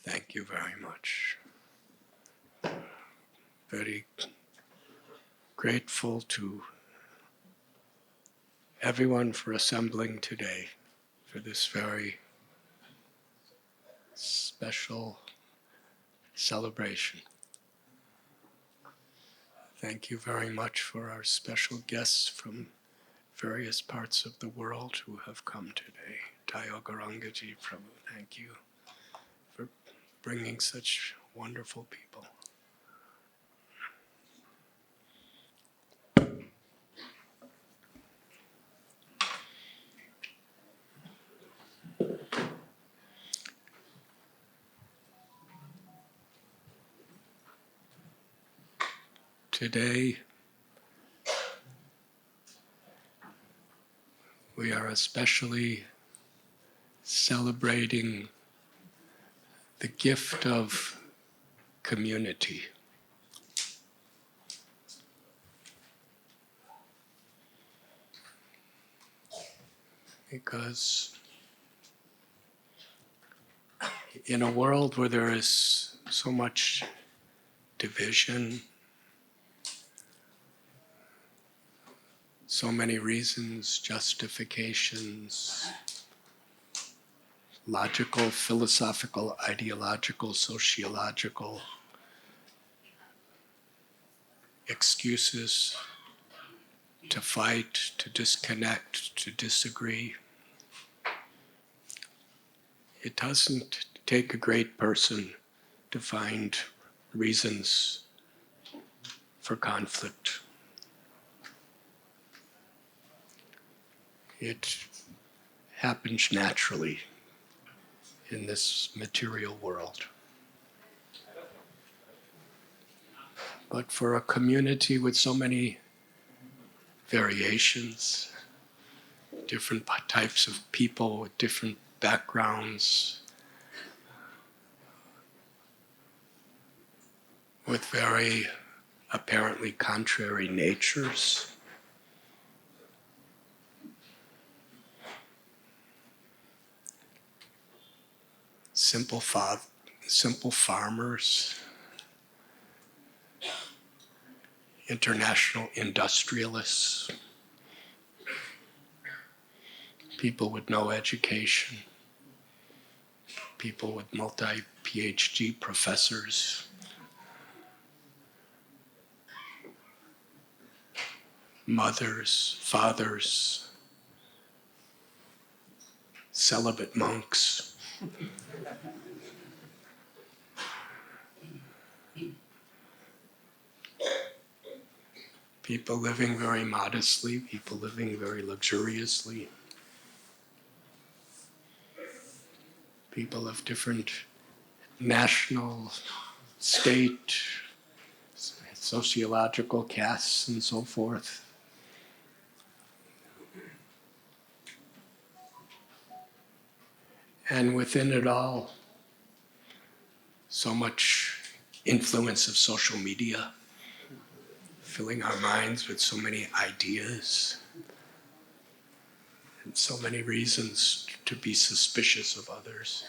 Thank you very much. Very grateful to everyone for assembling today for this very special celebration. Thank you very much for our special guests from various parts of the world who have come today. Tayogarangaji Prabhu, thank you for bringing such wonderful people. Today, we are especially celebrating the gift of community. Because in a world where there is so much division, so many reasons, justifications, logical, philosophical, ideological, sociological excuses to fight, to disconnect, to disagree. It doesn't take a great person to find reasons for conflict. It happens naturally in this material world. But for a community with so many variations, different types of people with different backgrounds, with very apparently contrary natures, simple farmers, international industrialists, people with no education, people with multi-PhD professors, mothers, fathers, celibate monks, people living very modestly, people living very luxuriously, people of different national, state, sociological castes, and so forth. And within it all, so much influence of social media, filling our minds with so many ideas and so many reasons to be suspicious of others.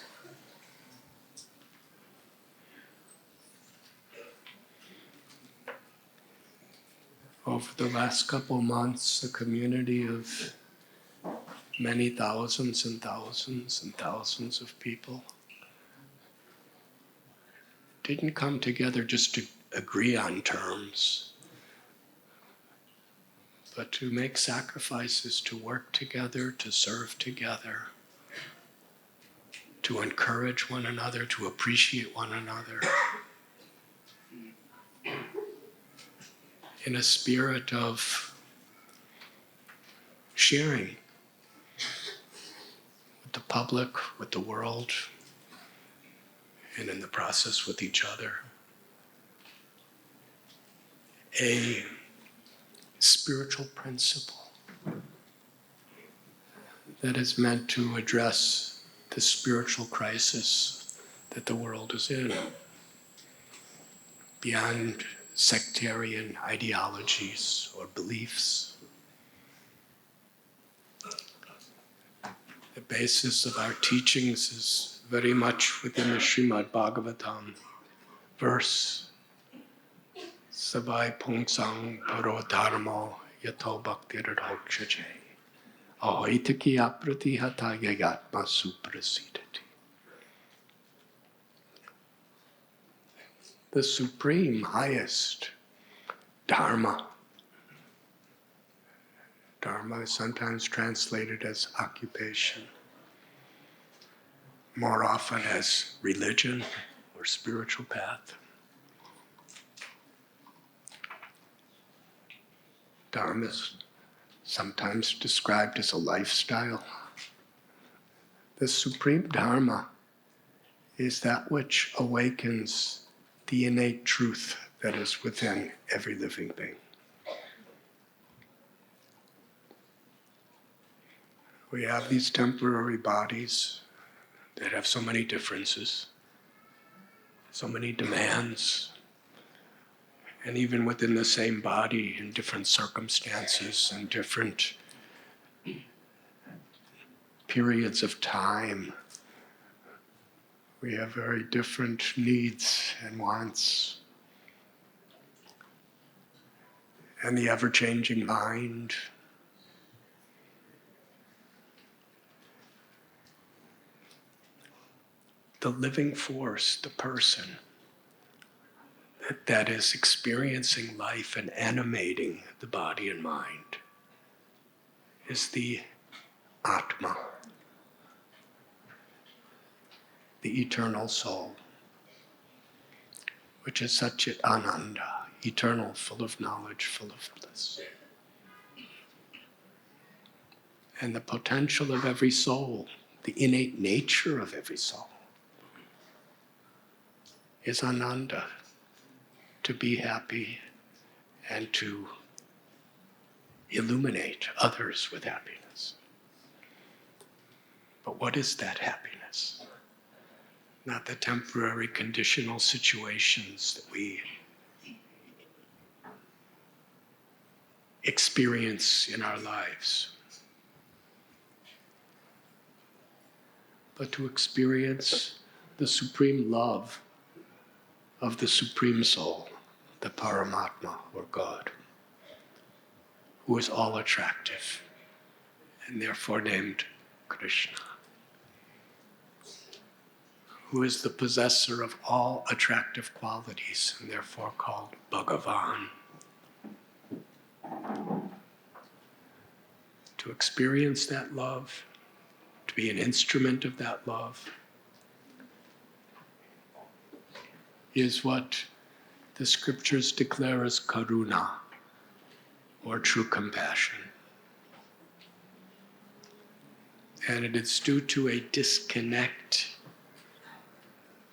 Over the last couple months, a community of many thousands and thousands and thousands of people didn't come together just to agree on terms, but to make sacrifices, to work together, to serve together, to encourage one another, to appreciate one another, in a spirit of sharing with the public, with the world, and in the process with each other. A spiritual principle that is meant to address the spiritual crisis that the world is in, beyond sectarian ideologies or beliefs. The basis of our teachings is very much within the Srimad Bhagavatam verse, Savai Pungsang Paro Dharmo Yato Bhakti Radhokshaje Ahoitaki Aprati Hata Yagatma Suprasidati. The supreme, highest dharma. Dharma is sometimes translated as occupation, more often as religion or spiritual path. Dharma is sometimes described as a lifestyle. The supreme dharma is that which awakens the innate truth that is within every living being. We have these temporary bodies that have so many differences, so many demands, and even within the same body, in different circumstances and different periods of time, we have very different needs and wants. And the ever-changing mind, the living force, the person that is experiencing life and animating the body and mind, is the Atma, the eternal soul, which is Satchit Ananda, eternal, full of knowledge, full of bliss. And the potential of every soul, the innate nature of every soul, is Ananda, to be happy and to illuminate others with happiness. But what is that happiness? Not the temporary conditional situations that we experience in our lives, but to experience the supreme love of the Supreme Soul, the Paramatma, or God, who is all attractive and therefore named Krishna, who is the possessor of all attractive qualities and therefore called Bhagavan. To experience that love, to be an instrument of that love, is what the scriptures declare as karuna, or true compassion. And it is due to a disconnect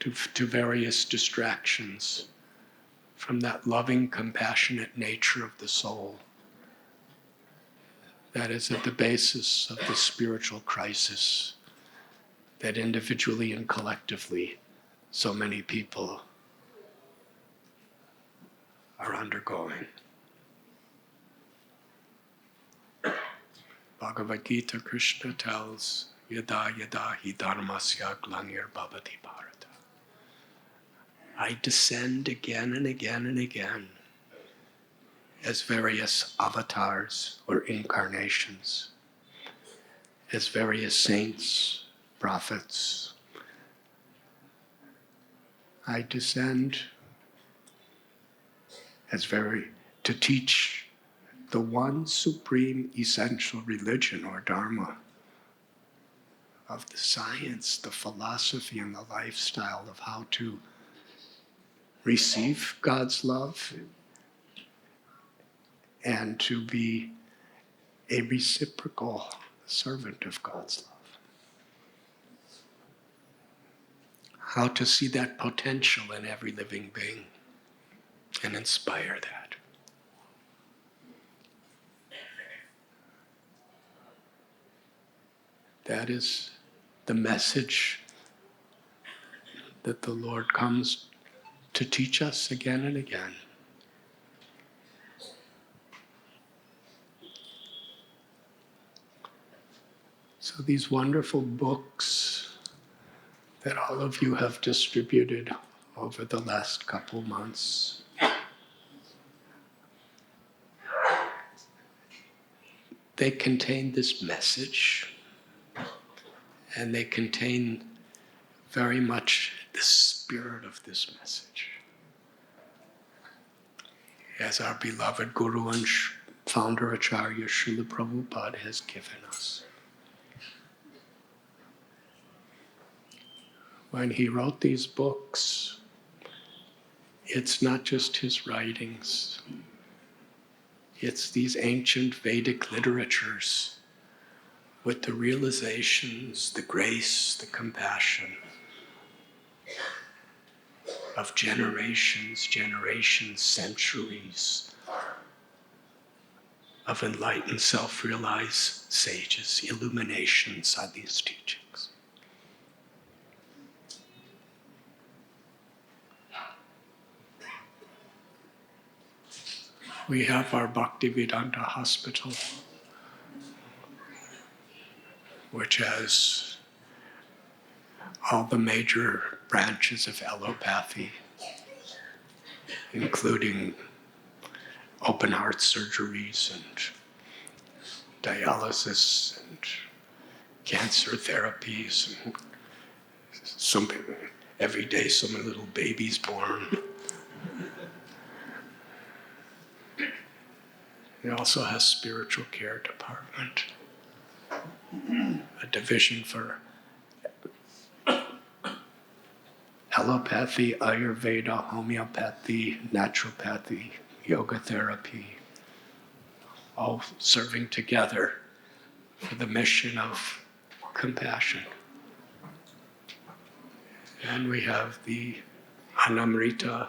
to various distractions from that loving, compassionate nature of the soul that is at the basis of the spiritual crisis that individually and collectively so many people are undergoing. Bhagavad Gita, Krishna tells, Yada yada hi dharmasya glanir bhavati bharata. I descend again and again and again as various avatars or incarnations, as various saints, prophets. I descend to teach the one supreme essential religion or dharma of the science, the philosophy, and the lifestyle of how to receive God's love and to be a reciprocal servant of God's love. How to see that potential in every living being and inspire that. That is the message that the Lord comes to teach us again and again. So these wonderful books that all of you have distributed over the last couple months. They contain this message, and they contain very much the spirit of this message. As our beloved Guru and founder Acharya Srila Prabhupada has given us. When he wrote these books, it's not just his writings. It's these ancient Vedic literatures with the realizations, the grace, the compassion of generations, centuries of enlightened, self-realized sages, illuminations on these teachings. We have our Bhaktivedanta Hospital, which has all the major branches of allopathy, including open heart surgeries and dialysis and cancer therapies, and every day so many little babies born. It also has spiritual care department, a division for allopathy, Ayurveda, homeopathy, naturopathy, yoga therapy, all serving together for the mission of compassion. And we have the Anamrita,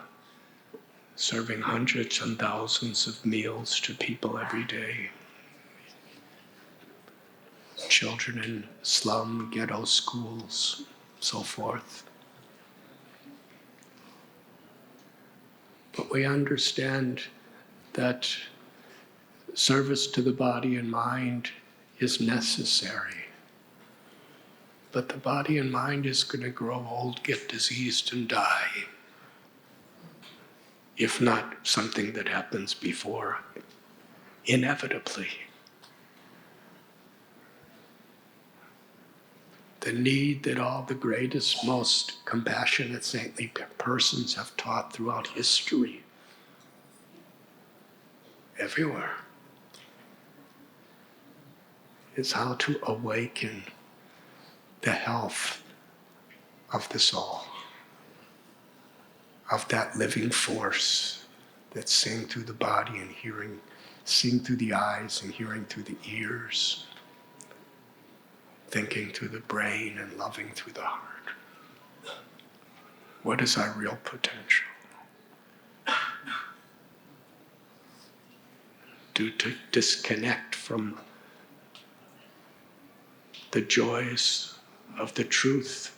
serving hundreds and thousands of meals to people every day. Children in slum, ghetto schools, so forth. But we understand that service to the body and mind is necessary. But the body and mind is going to grow old, get diseased, and die. If not something that happens before, inevitably. The need that all the greatest, most compassionate, saintly persons have taught throughout history, everywhere, is how to awaken the health of the soul, of that living force that's seeing through the body and hearing, seeing through the eyes and hearing through the ears, thinking through the brain and loving through the heart. What is our real potential? To disconnect from the joys of the truth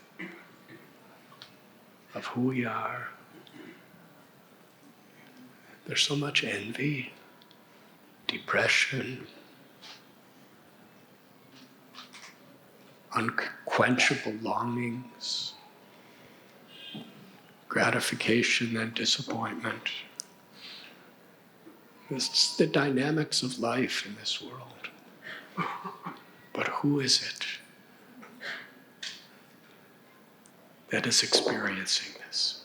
of who we are. There's so much envy, depression, unquenchable longings, gratification and disappointment. It's the dynamics of life in this world. But who is it that is experiencing this?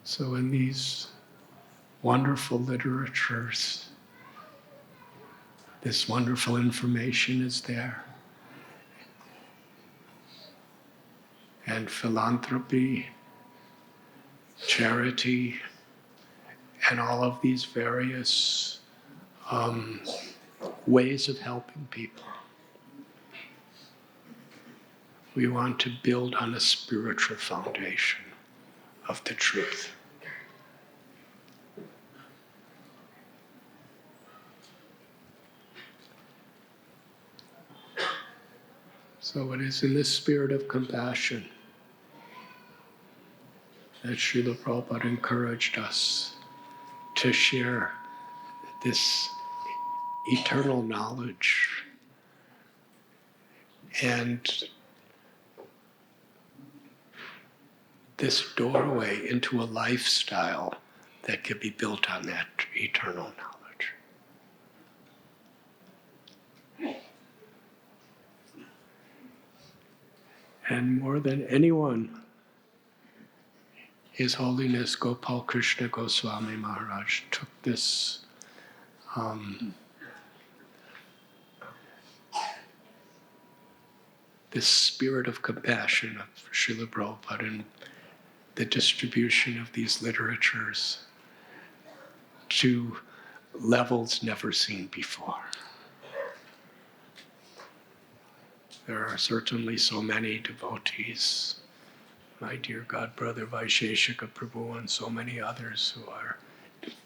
So in these wonderful literatures, this wonderful information is there. And philanthropy, charity, and all of these various ways of helping people. We want to build on a spiritual foundation of the truth. So it is in this spirit of compassion that Srila Prabhupada encouraged us to share this eternal knowledge and this doorway into a lifestyle that can be built on that eternal knowledge. And more than anyone, His Holiness Gopal Krishna Goswami Maharaj took this this spirit of compassion of Srila Prabhupada and the distribution of these literatures to levels never seen before. There are certainly so many devotees, my dear God brother Vaisheshika Prabhu and so many others who are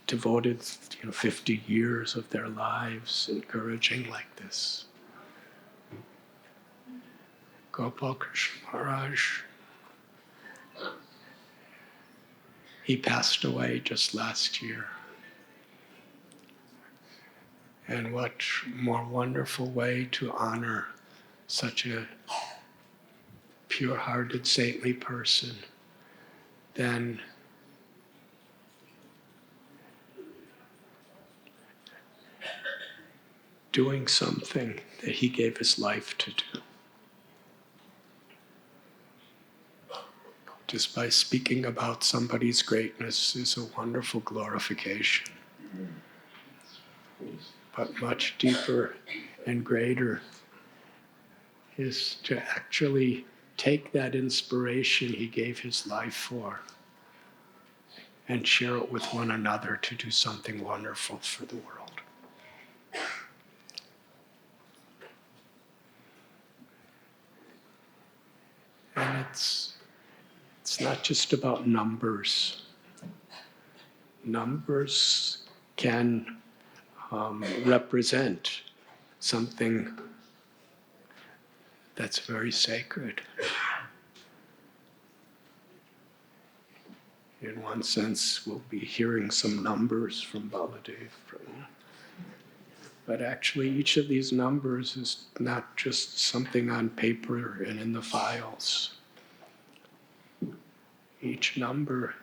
devoted 50 years of their lives encouraging like this. Gopal Krishna Maharaj, he passed away just last year. And what more wonderful way to honor such a pure-hearted, saintly person than doing something that he gave his life to do. Just by speaking about somebody's greatness is a wonderful glorification. But much deeper and greater is to actually take that inspiration he gave his life for and share it with one another to do something wonderful for the world. And it's not just about numbers. Numbers can represent something that's very sacred. In one sense, we'll be hearing some numbers from Baladev. But actually, each of these numbers is not just something on paper and in the files. Each number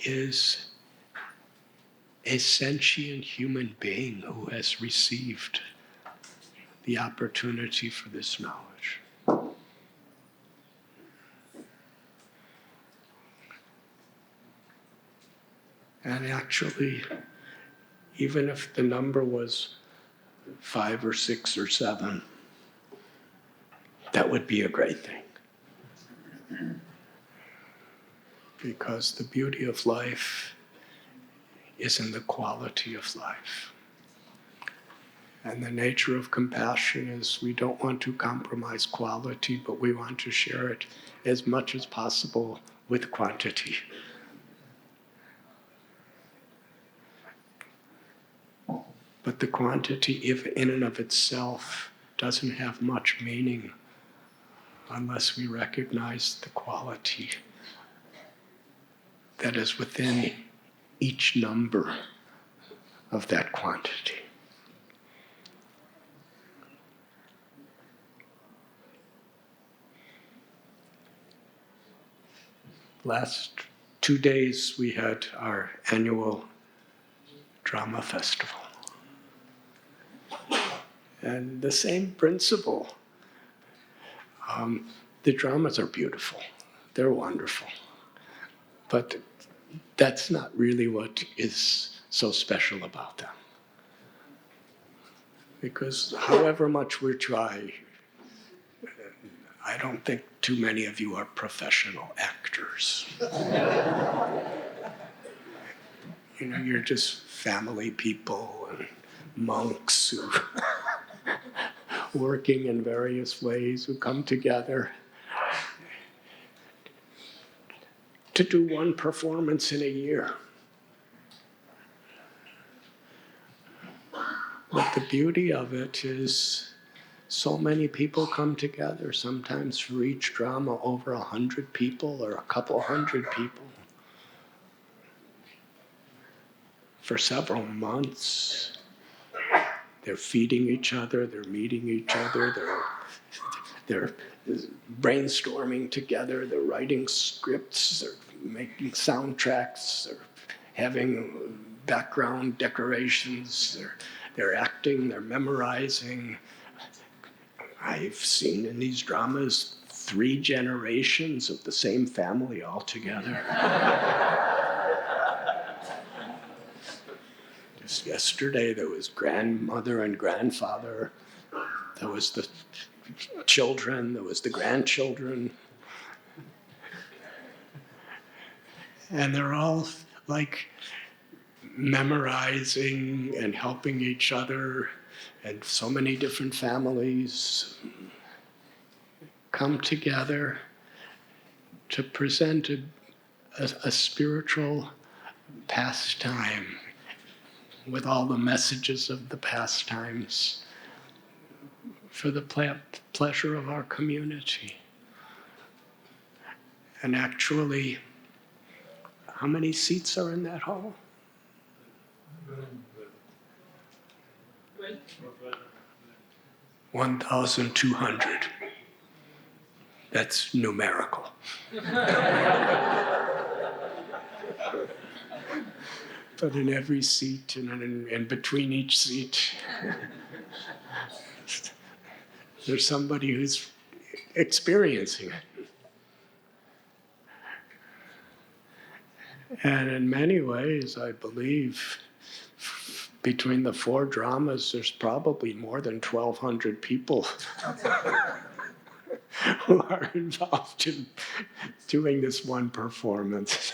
is a sentient human being who has received the opportunity for this knowledge. And actually, even if the number was 5 or 6 or 7, that would be a great thing. Because the beauty of life is in the quality of life. And the nature of compassion is we don't want to compromise quality, but we want to share it as much as possible with quantity. But the quantity, if in and of itself, doesn't have much meaning unless we recognize the quality that is within each number of that quantity. Last 2 days we had our annual drama festival. And the same principle. The dramas are beautiful. They're wonderful. But that's not really what is so special about them. Because however much we try, I don't think too many of you are professional actors. You're just family people and monks who working in various ways who come together to do one performance in a year. But the beauty of it is So many people come together, sometimes for each drama over 100 people or a couple hundred people, for several months. They're feeding each other, they're meeting each other, they're brainstorming together, they're writing scripts, they're making soundtracks, they're having background decorations, they're acting, they're memorizing. I've seen in these dramas 3 generations of the same family all together. Just yesterday there was grandmother and grandfather, there was the children, there was the grandchildren. And they're all like memorizing and helping each other, and so many different families come together to present a spiritual pastime with all the messages of the pastimes for the pleasure of our community. And actually, how many seats are in that hall? 1,200. That's numerical. But in every seat and in between each seat, there's somebody who's experiencing it. And in many ways, I believe, between the 4 dramas, there's probably more than 1,200 people who are involved in doing this one performance.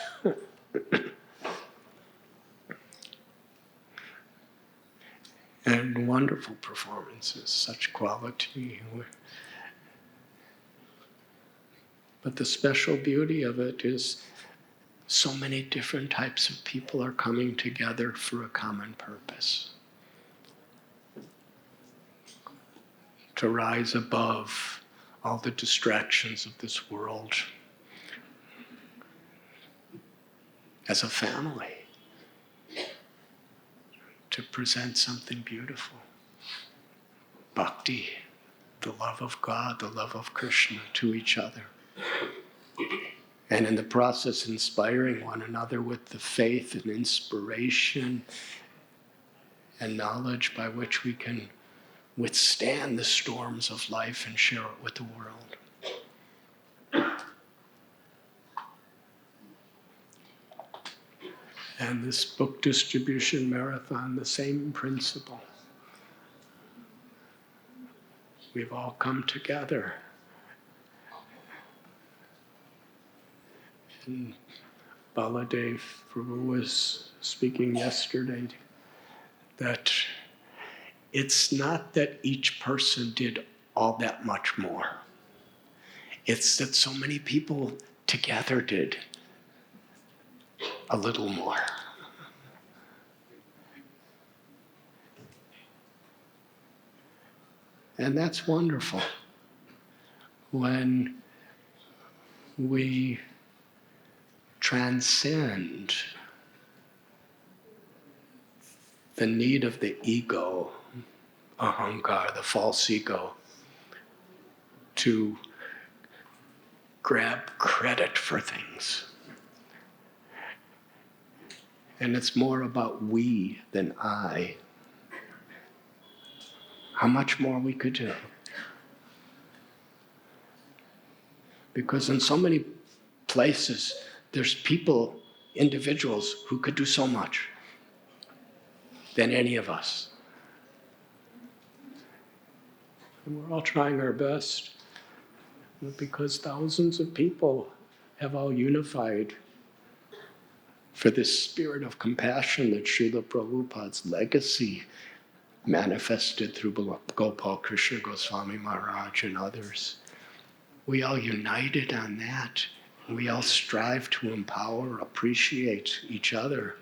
And wonderful performances, such quality. But the special beauty of it is so many different types of people are coming together for a common purpose. To rise above all the distractions of this world as a family. To present something beautiful. Bhakti, the love of God, the love of Krishna to each other. And in the process, inspiring one another with the faith and inspiration and knowledge by which we can withstand the storms of life and share it with the world. And this book distribution marathon, the same principle. We've all come together. And Baladev Prabhu was speaking yesterday that it's not that each person did all that much more. It's that so many people together did a little more. And that's wonderful. When we transcend the need of the ego, ahankar, the false ego, to grab credit for things. And it's more about we than I. How much more we could do. Because in so many places, there's people, individuals, who could do so much than any of us. And we're all trying our best, because thousands of people have all unified for this spirit of compassion that Srila Prabhupada's legacy manifested through Gopal Krishna Goswami Maharaj and others. We all united on that. We all strive to empower, appreciate each other.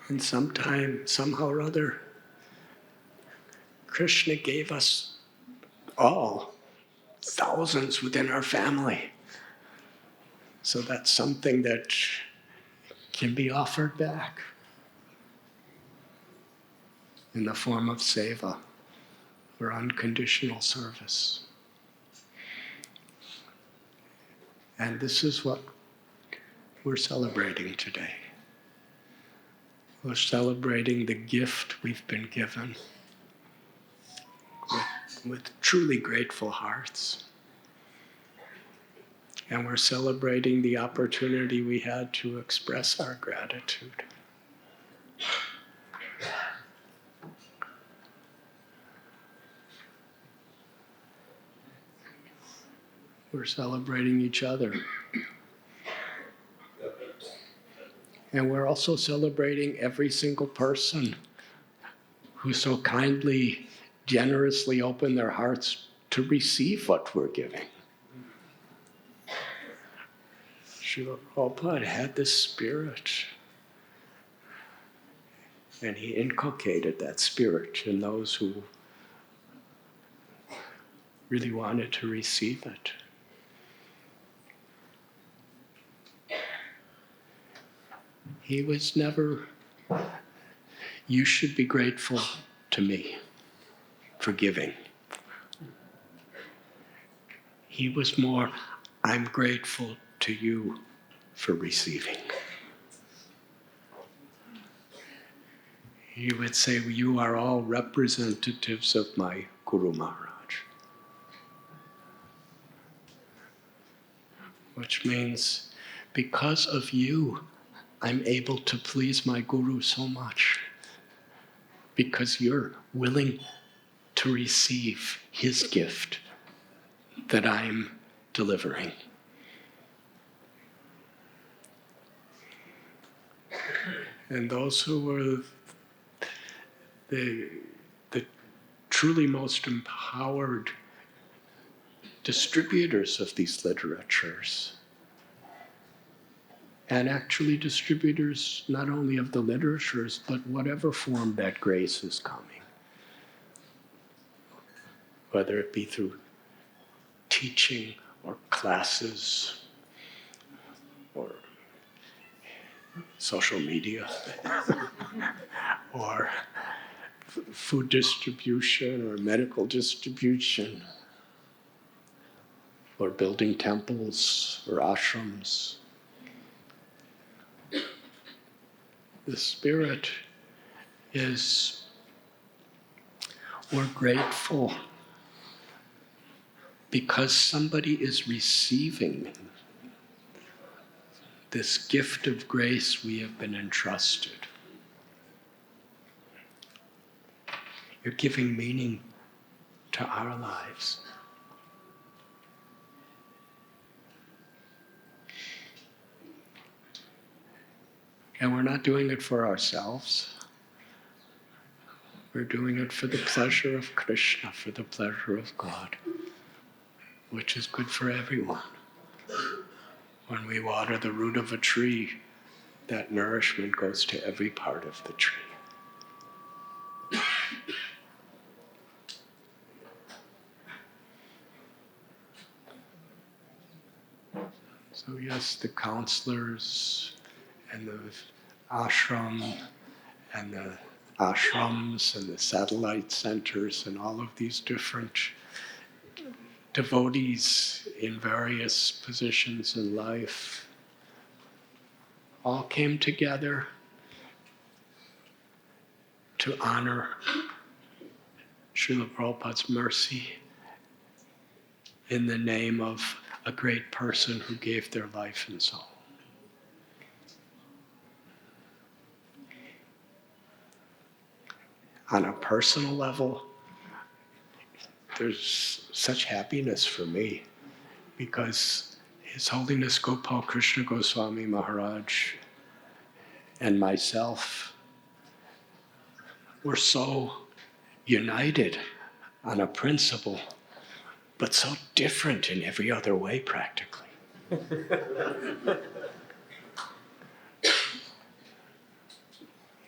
And somehow or other, Krishna gave us all thousands within our family. So that's something that can be offered back in the form of seva or unconditional service. And this is what we're celebrating today. We're celebrating the gift we've been given with truly grateful hearts. And we're celebrating the opportunity we had to express our gratitude. We're celebrating each other. And we're also celebrating every single person who so kindly, generously opened their hearts to receive what we're giving. Srila Prabhupada had this spirit, and he inculcated that spirit in those who really wanted to receive it. He was never, you should be grateful to me for giving. He was more, I'm grateful to you for receiving. He would say, you are all representatives of my Guru Maharaj. Which means, because of you, I'm able to please my Guru so much. Because you're willing to receive his gift that I'm delivering. And those who were the truly most empowered distributors of these literatures, and actually distributors not only of the literatures, but whatever form that grace is coming. Whether it be through teaching or classes or social media or food distribution or medical distribution or building temples or ashrams. The spirit is, we're grateful because somebody is receiving this gift of grace we have been entrusted. You're giving meaning to our lives. And we're not doing it for ourselves. We're doing it for the pleasure of Krishna, for the pleasure of God, which is good for everyone. When we water the root of a tree, that nourishment goes to every part of the tree. So yes, the counselors and the ashram and the ashrams and the satellite centers and all of these different devotees in various positions in life all came together to honor Srila Prabhupada's mercy in the name of a great person who gave their life and soul. On a personal level, there's such happiness for me because His Holiness Gopal Krishna Goswami Maharaj and myself were so united on a principle, but so different in every other way practically.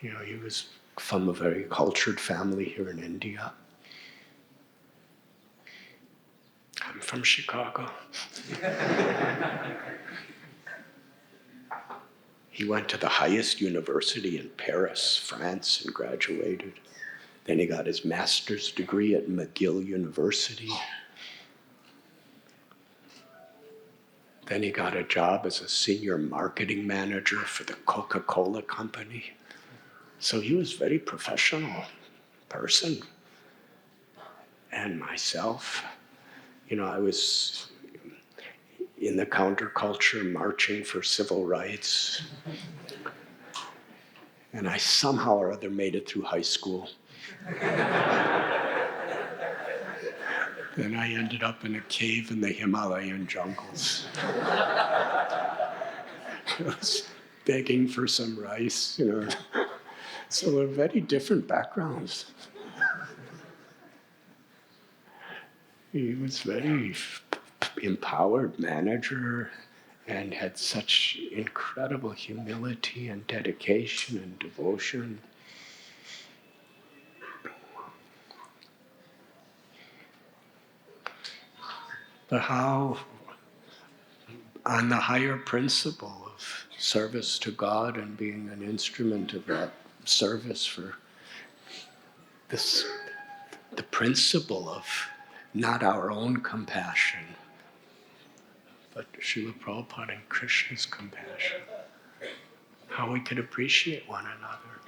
He was from a very cultured family here in India. I'm from Chicago. He went to the highest university in Paris, France, and graduated. Then he got his master's degree at McGill University. Then he got a job as a senior marketing manager for the Coca-Cola company. So he was a very professional person. And myself, I was in the counterculture marching for civil rights. And I somehow or other made it through high school. Then I ended up in a cave in the Himalayan jungles. I was begging for some rice, So they're very different backgrounds. He was very empowered manager and had such incredible humility and dedication and devotion. But how, on the higher principle of service to God and being an instrument of that service for this, the principle of not our own compassion, but Srila Prabhupada and Krishna's compassion, how we could appreciate one another.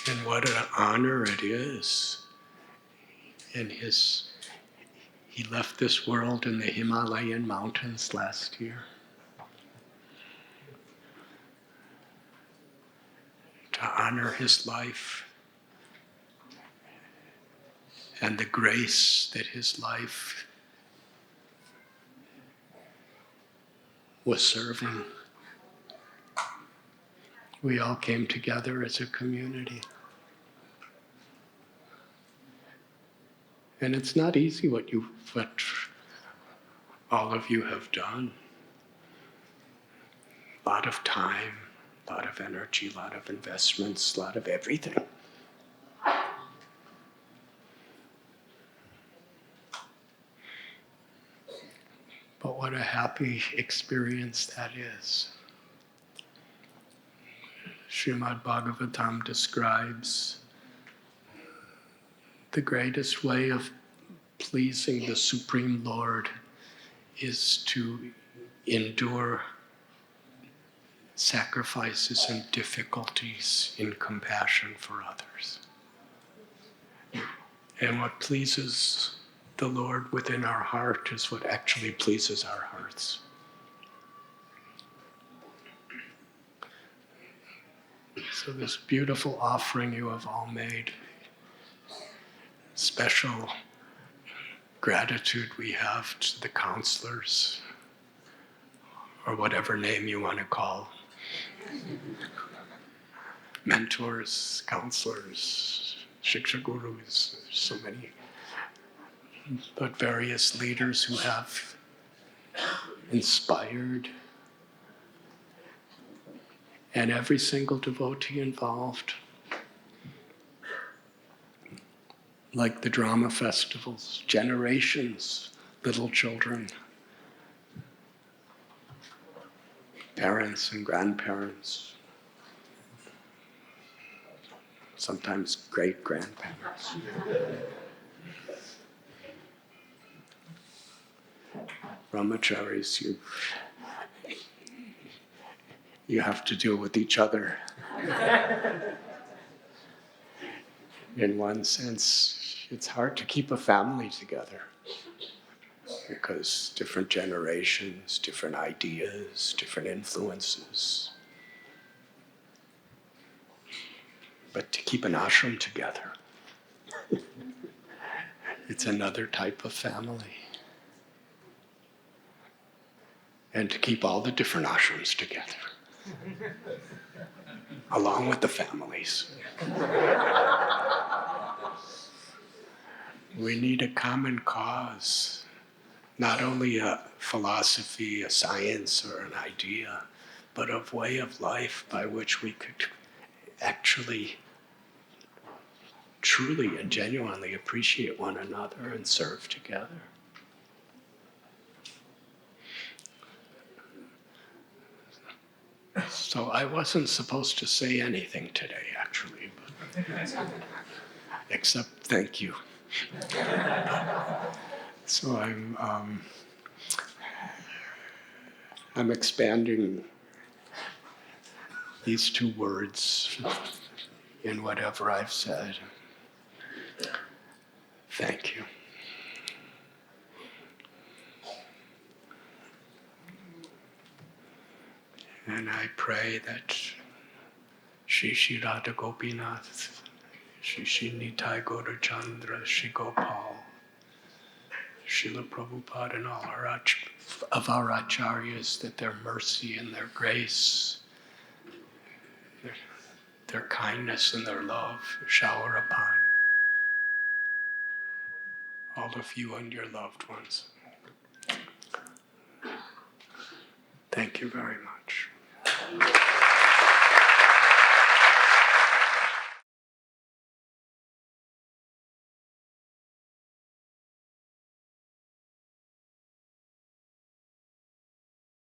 And what an honor it is. And he left this world in the Himalayan mountains last year. To honor his life and the grace that his life was serving. We all came together as a community. And it's not easy what all of you have done. A lot of time, a lot of energy, a lot of investments, a lot of everything. But what a happy experience that is. Srimad Bhagavatam describes the greatest way of pleasing the Supreme Lord is to endure sacrifices and difficulties in compassion for others. And what pleases the Lord within our heart is what actually pleases our hearts. So this beautiful offering you have all made, special gratitude we have to the counselors, or whatever name you want to call, mentors, counselors, shiksha gurus, so many, but various leaders who have inspired, and every single devotee involved. Like the drama festivals, generations, little children, parents and grandparents, sometimes great-grandparents. Brahmacharis, you have to deal with each other. In one sense, it's hard to keep a family together because different generations, different ideas, different influences. But to keep an ashram together, it's another type of family. And to keep all the different ashrams together, along with the families. We need a common cause, not only a philosophy, a science, or an idea, but of way of life by which we could actually truly and genuinely appreciate one another and serve together. So I wasn't supposed to say anything today, actually, but except thank you. So I'm expanding these two words in whatever I've said. Thank you. And I pray that Shri Radha Gopinath, Shri Nitai Gaura Chandra, Shri Gopal, Srila Prabhupada, and all of our acharyas, that their mercy and their grace, their kindness and their love shower upon all of you and your loved ones. Thank you very much.